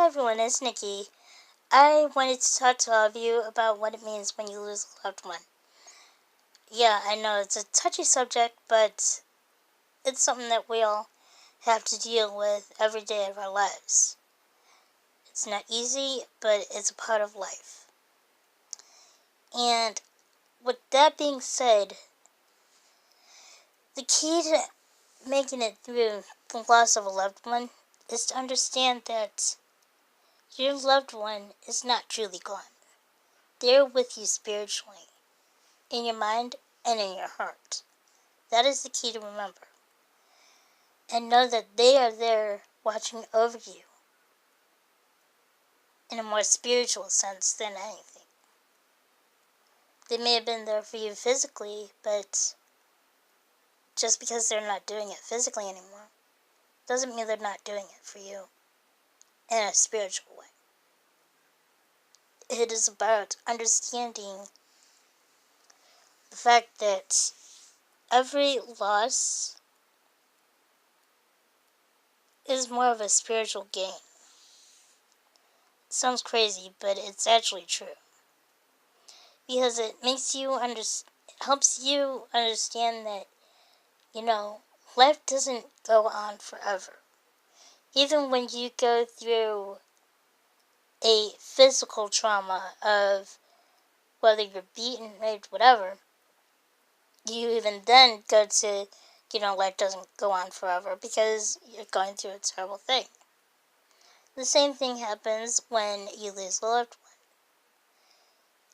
everyone, it's Nikki. I wanted to talk to all of you about what it means when you lose a loved one. Yeah, I know it's a touchy subject, but it's something that we all have to deal with every day of our lives. It's not easy, but it's a part of life. And with that being said, the key to making it through the loss of a loved one is to understand that your loved one is not truly gone. They're with you spiritually, in your mind and in your heart. That is the key to remember. And know that they are there watching over you in a more spiritual sense than anything. They may have been there for you physically, but just because they're not doing it physically anymore doesn't mean they're not doing it for you in a spiritual way. It is about understanding the fact that every loss is more of a spiritual gain. It sounds crazy, but it's actually true. Because it makes you helps you understand that, life doesn't go on forever. Even when you go through a physical trauma of whether you're beaten, raped, whatever, you even then go to, life doesn't go on forever because you're going through a terrible thing. The same thing happens when you lose a loved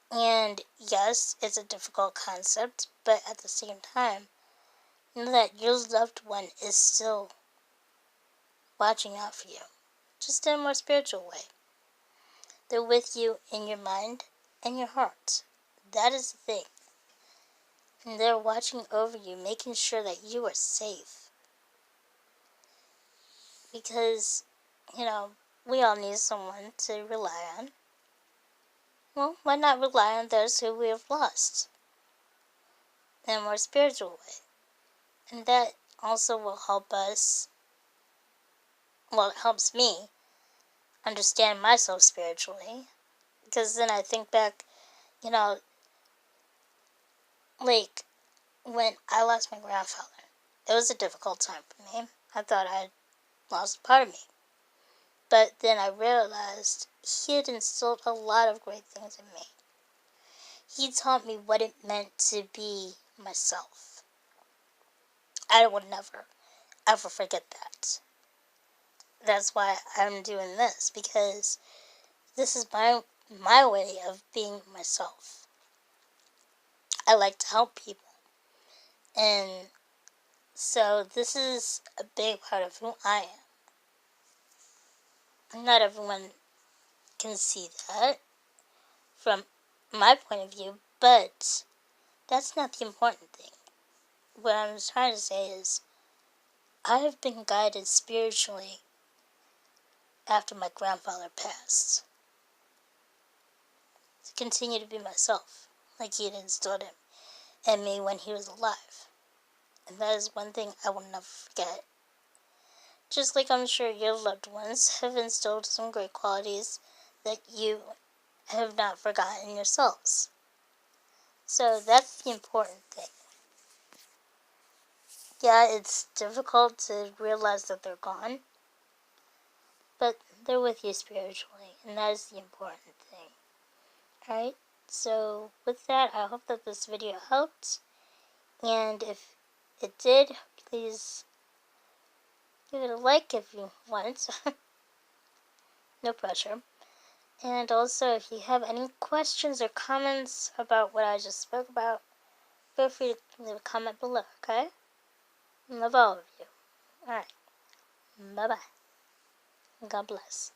one. And yes, it's a difficult concept, but at the same time, know that your loved one is still watching out for you, just in a more spiritual way. They're with you in your mind and your heart. That is the thing. And they're watching over you, making sure that you are safe. Because, we all need someone to rely on. Well, why not rely on those who we have lost in a more spiritual way? And that also will help us, it helps me understand myself spiritually. Because then I think back, like when I lost my grandfather, it was a difficult time for me. I thought I had lost a part of me. But then I realized he had instilled a lot of great things in me. He taught me what it meant to be myself. I will never, ever forget that. That's why I'm doing this, because this is my way of being myself. I like to help people. And so this is a big part of who I am. Not everyone can see that from my point of view, but that's not the important thing. What I'm trying to say is I have been guided spiritually after my grandfather passed to continue to be myself, like he had instilled in me when he was alive. And that is one thing I will never forget. Just like I'm sure your loved ones have instilled some great qualities that you have not forgotten yourselves. So that's the important thing. Yeah, it's difficult to realize that they're gone, but they're with you spiritually, and that is the important thing. Alright, so with that, I hope that this video helped, and if it did, please give it a like if you want. No pressure. And also, if you have any questions or comments about what I just spoke about, feel free to leave a comment below, okay? Love all of you. Alright. Bye-bye. God bless.